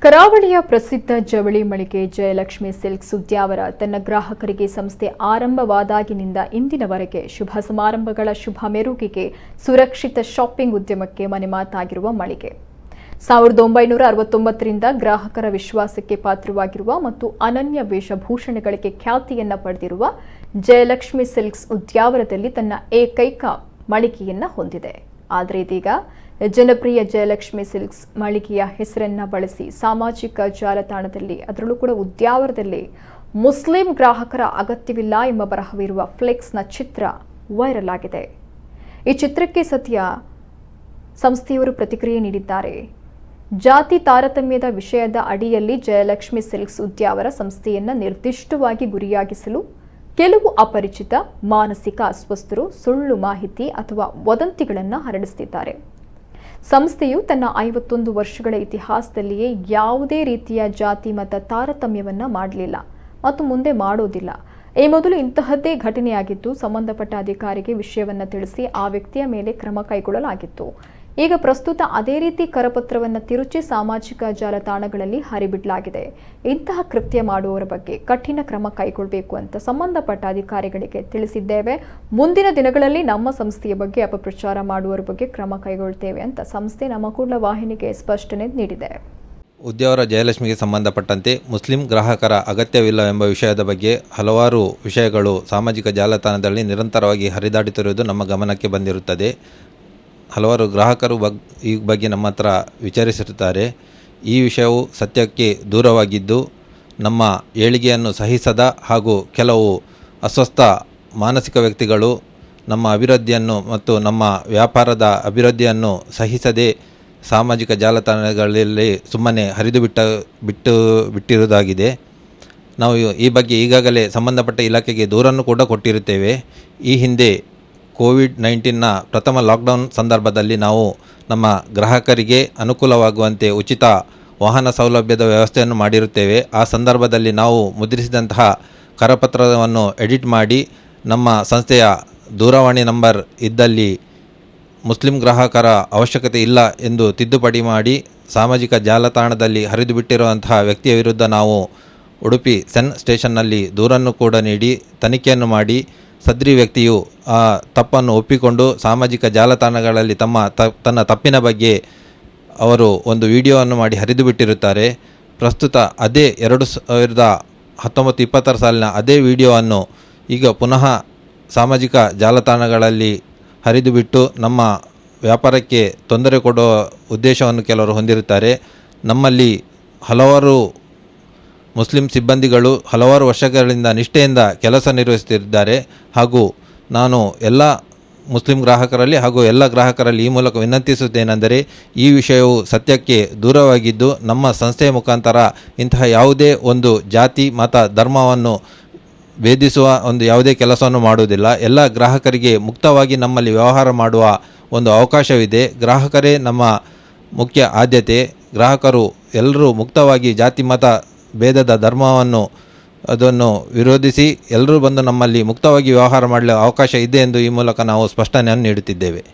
ಕರಾವಳಿಯ ಪ್ರಸಿದ್ಧ ಜವಳಿ ಮಳಿಗೆ ಜಯಲಕ್ಷ್ಮಿ ಸಿಲ್ಕ್ಸ್ ಉದ್ಯಾವರ ತನ್ನ ಗ್ರಾಹಕರಿಗೆ ಸಂಸ್ಥೆ ಆರಂಭವಾದಾಗಿನಿಂದ ಇಂದಿನವರೆಗೆ ಶುಭ ಸಮಾರಂಭಗಳ ಶುಭ ಮೆರುಗಿಗೆ ಸುರಕ್ಷಿತ ಶಾಪಿಂಗ್ ಉದ್ಯಮಕ್ಕೆ ಮನೆಮಾತಾಗಿರುವ ಮಳಿಗೆ 1969ರಿಂದ ಗ್ರಾಹಕರ ವಿಶ್ವಾಸಕ್ಕೆ ಪಾತ್ರವಾಗಿರುವ ಮತ್ತು ಅನನ್ಯ ವೇಷಭೂಷಣಗಳಿಗೆ ಖ್ಯಾತಿಯನ್ನ ಪಡೆದಿರುವ ಜಯಲಕ್ಷ್ಮಿ ಸಿಲ್ಕ್ಸ್ ಉದ್ಯಾವರದಲ್ಲಿ ತನ್ನ ಏಕೈಕ ಮಳಿಗೆಯನ್ನ ಹೊಂದಿದೆ. ಆದರೆ ಇದೀಗ ಜನಪ್ರಿಯ ಜಯಲಕ್ಷ್ಮಿ ಸಿಲ್ಕ್ಸ್ ಮಳಿಗೆಯ ಹೆಸರನ್ನ ಬಳಸಿ ಸಾಮಾಜಿಕ ಜಾಲತಾಣದಲ್ಲಿ ಅದರಲ್ಲೂ ಕೂಡ ಉದ್ಯಾವರದಲ್ಲಿ ಮುಸ್ಲಿಂ ಗ್ರಾಹಕರ ಅಗತ್ಯವಿಲ್ಲ ಎಂಬ ಬರಹವಿರುವ ಫ್ಲೆಕ್ಸ್ನ ಚಿತ್ರ ವೈರಲ್ ಆಗಿದೆ. ಈ ಚಿತ್ರಕ್ಕೆ ಸದ್ಯ ಸಂಸ್ಥೆಯವರು ಪ್ರತಿಕ್ರಿಯೆ ನೀಡಿದ್ದಾರೆ. ಜಾತಿ ತಾರತಮ್ಯದ ವಿಷಯದ ಅಡಿಯಲ್ಲಿ ಜಯಲಕ್ಷ್ಮಿ ಸಿಲ್ಕ್ಸ್ ಉದ್ಯಾವರ ಸಂಸ್ಥೆಯನ್ನ ನಿರ್ದಿಷ್ಟವಾಗಿ ಗುರಿಯಾಗಿಸಲು ಕೆಲವು ಅಪರಿಚಿತ ಮಾನಸಿಕ ಅಸ್ವಸ್ಥರು ಸುಳ್ಳು ಮಾಹಿತಿ ಅಥವಾ ವದಂತಿಗಳನ್ನು ಹರಡಿಸುತ್ತಿದ್ದಾರೆ. ಸಂಸ್ಥೆಯು ತನ್ನ 51 ವರ್ಷಗಳ ಇತಿಹಾಸದಲ್ಲಿಯೇ ಯಾವುದೇ ರೀತಿಯ ಜಾತಿ ಮತ ತಾರತಮ್ಯವನ್ನ ಮಾಡಲಿಲ್ಲ ಮತ್ತು ಮುಂದೆ ಮಾಡೋದಿಲ್ಲ. ಈ ಮೊದಲು ಇಂತಹದ್ದೇ ಘಟನೆಯಾಗಿದ್ದು ಸಂಬಂಧಪಟ್ಟ ಅಧಿಕಾರಿಗೆ ವಿಷಯವನ್ನ ತಿಳಿಸಿ ಆ ವ್ಯಕ್ತಿಯ ಮೇಲೆ ಕ್ರಮ ಕೈಗೊಳ್ಳಲಾಗಿತ್ತು. ಈಗ ಪ್ರಸ್ತುತ ಅದೇ ರೀತಿ ಕರಪತ್ರವನ್ನು ತಿರುಚಿ ಸಾಮಾಜಿಕ ಜಾಲತಾಣಗಳಲ್ಲಿ ಹರಿಬಿಡಲಾಗಿದೆ. ಇಂತಹ ಕೃತ್ಯ ಮಾಡುವವರ ಬಗ್ಗೆ ಕಠಿಣ ಕ್ರಮ ಕೈಗೊಳ್ಳಬೇಕು ಅಂತ ಸಂಬಂಧಪಟ್ಟ ಅಧಿಕಾರಿಗಳಿಗೆ ತಿಳಿಸಿದ್ದೇವೆ. ಮುಂದಿನ ದಿನಗಳಲ್ಲಿ ನಮ್ಮ ಸಂಸ್ಥೆಯ ಬಗ್ಗೆ ಅಪಪ್ರಚಾರ ಮಾಡುವವರ ಬಗ್ಗೆ ಕ್ರಮ ಕೈಗೊಳ್ಳುತ್ತೇವೆ ಅಂತ ಸಂಸ್ಥೆ ನಮ್ಮ ಕೂಡಲ ವಾಹಿನಿಗೆ ಸ್ಪಷ್ಟನೆ ನೀಡಿದೆ. ಉದ್ಯಾವರ ಜಯಲಕ್ಷ್ಮಿಗೆ ಸಂಬಂಧಪಟ್ಟಂತೆ ಮುಸ್ಲಿಂ ಗ್ರಾಹಕರ ಅಗತ್ಯವಿಲ್ಲವೆಂಬ ವಿಷಯದ ಬಗ್ಗೆ ಹಲವಾರು ವಿಷಯಗಳು ಸಾಮಾಜಿಕ ಜಾಲತಾಣದಲ್ಲಿ ನಿರಂತರವಾಗಿ ಹರಿದಾಡುತ್ತಿರುವುದು ನಮ್ಮ ಗಮನಕ್ಕೆ ಬಂದಿರುತ್ತದೆ. ಹಲವಾರು ಗ್ರಾಹಕರು ಈ ಬಗ್ಗೆ ನಮ್ಮ ಹತ್ರ ವಿಚಾರಿಸಿರುತ್ತಾರೆ. ಈ ವಿಷಯವು ಸತ್ಯಕ್ಕೆ ದೂರವಾಗಿದ್ದು ನಮ್ಮ ಏಳಿಗೆಯನ್ನು ಸಹಿಸದ ಹಾಗೂ ಕೆಲವು ಅಸ್ವಸ್ಥ ಮಾನಸಿಕ ವ್ಯಕ್ತಿಗಳು ನಮ್ಮ ಅಭಿವೃದ್ಧಿಯನ್ನು ಮತ್ತು ನಮ್ಮ ವ್ಯಾಪಾರದ ಅಭಿವೃದ್ಧಿಯನ್ನು ಸಹಿಸದೆ ಸಾಮಾಜಿಕ ಜಾಲತಾಣಗಳಲ್ಲಿ ಸುಮ್ಮನೆ ಹರಿದು ಬಿಟ್ಟಿರುವುದಾಗಿದೆ. ನಾವು ಈ ಬಗ್ಗೆ ಈಗಾಗಲೇ ಸಂಬಂಧಪಟ್ಟ ಇಲಾಖೆಗೆ ದೂರನ್ನು ಕೂಡ ಕೊಟ್ಟಿರುತ್ತೇವೆ. ಈ ಹಿಂದೆ ಕೋವಿಡ್-19ನ ಪ್ರಥಮ ಲಾಕ್ಡೌನ್ ಸಂದರ್ಭದಲ್ಲಿ ನಾವು ನಮ್ಮ ಗ್ರಾಹಕರಿಗೆ ಅನುಕೂಲವಾಗುವಂತೆ ಉಚಿತ ವಾಹನ ಸೌಲಭ್ಯದ ವ್ಯವಸ್ಥೆಯನ್ನು ಮಾಡಿರುತ್ತೇವೆ. ಆ ಸಂದರ್ಭದಲ್ಲಿ ನಾವು ಮುದ್ರಿಸಿದಂತಹ ಕರಪತ್ರವನ್ನು ಎಡಿಟ್ ಮಾಡಿ ನಮ್ಮ ಸಂಸ್ಥೆಯ ದೂರವಾಣಿ ನಂಬರ್ ಇದ್ದಲ್ಲಿ ಮುಸ್ಲಿಂ ಗ್ರಾಹಕರ ಅವಶ್ಯಕತೆ ಇಲ್ಲ ಎಂದು ತಿದ್ದುಪಡಿ ಮಾಡಿ ಸಾಮಾಜಿಕ ಜಾಲತಾಣದಲ್ಲಿ ಹರಿದು ಬಿಟ್ಟಿರುವಂತಹ ವ್ಯಕ್ತಿಯ ವಿರುದ್ಧ ನಾವು ಉಡುಪಿ ಸೆನ್ ಸ್ಟೇಷನ್ನಲ್ಲಿ ದೂರನ್ನು ಕೂಡ ನೀಡಿ ತನಿಖೆಯನ್ನು ಮಾಡಿ ಸದ್ರಿ ವ್ಯಕ್ತಿಯು ಆ ತಪ್ಪನ್ನು ಒಪ್ಪಿಕೊಂಡು ಸಾಮಾಜಿಕ ಜಾಲತಾಣಗಳಲ್ಲಿ ತನ್ನ ತಪ್ಪಿನ ಬಗ್ಗೆ ಅವರು ಒಂದು ವಿಡಿಯೋವನ್ನು ಮಾಡಿ ಹರಿದು ಬಿಟ್ಟಿರುತ್ತಾರೆ. ಪ್ರಸ್ತುತ ಅದೇ 2019-20 ಸಾಲಿನ ಅದೇ ವಿಡಿಯೋವನ್ನು ಈಗ ಪುನಃ ಸಾಮಾಜಿಕ ಜಾಲತಾಣಗಳಲ್ಲಿ ಹರಿದು ಬಿಟ್ಟು ನಮ್ಮ ವ್ಯಾಪಾರಕ್ಕೆ ತೊಂದರೆ ಕೊಡುವ ಉದ್ದೇಶವನ್ನು ಕೆಲವರು ಹೊಂದಿರುತ್ತಾರೆ. ನಮ್ಮಲ್ಲಿ ಹಲವಾರು ಮುಸ್ಲಿಂ ಸಿಬ್ಬಂದಿಗಳು ಹಲವಾರು ವರ್ಷಗಳಿಂದ ನಿಷ್ಠೆಯಿಂದ ಕೆಲಸ ನಿರ್ವಹಿಸುತ್ತಿದ್ದಾರೆ. ಹಾಗೂ ನಾನು ಎಲ್ಲ ಮುಸ್ಲಿಂ ಗ್ರಾಹಕರಲ್ಲಿ ಹಾಗೂ ಎಲ್ಲ ಗ್ರಾಹಕರಲ್ಲಿ ಈ ಮೂಲಕ ವಿನಂತಿಸುತ್ತೇನೆಂದರೆ ಈ ವಿಷಯವು ಸತ್ಯಕ್ಕೆ ದೂರವಾಗಿದ್ದು ನಮ್ಮ ಸಂಸ್ಥೆಯ ಮುಖಾಂತರ ಇಂತಹ ಯಾವುದೇ ಒಂದು ಜಾತಿ ಮತ ಧರ್ಮವನ್ನು ಭೇದಿಸುವ ಯಾವುದೇ ಕೆಲಸವನ್ನು ಮಾಡುವುದಿಲ್ಲ. ಎಲ್ಲ ಗ್ರಾಹಕರಿಗೆ ಮುಕ್ತವಾಗಿ ನಮ್ಮಲ್ಲಿ ವ್ಯವಹಾರ ಮಾಡುವ ಒಂದು ಅವಕಾಶವಿದೆ. ಗ್ರಾಹಕರೇ ನಮ್ಮ ಮುಖ್ಯ ಆದ್ಯತೆ. ಗ್ರಾಹಕರು ಎಲ್ಲರೂ ಮುಕ್ತವಾಗಿ ಜಾತಿ ಮತ ಭೇದದ ಧರ್ಮವನ್ನು ಅದನ್ನು ವಿರೋಧಿಸಿ ಎಲ್ಲರೂ ಬಂದು ನಮ್ಮಲ್ಲಿ ಮುಕ್ತವಾಗಿ ವ್ಯವಹಾರ ಮಾಡಲು ಅವಕಾಶ ಇದೆ ಎಂದು ಈ ಮೂಲಕ ನಾವು ಸ್ಪಷ್ಟನೆಯನ್ನು ನೀಡುತ್ತಿದ್ದೇವೆ.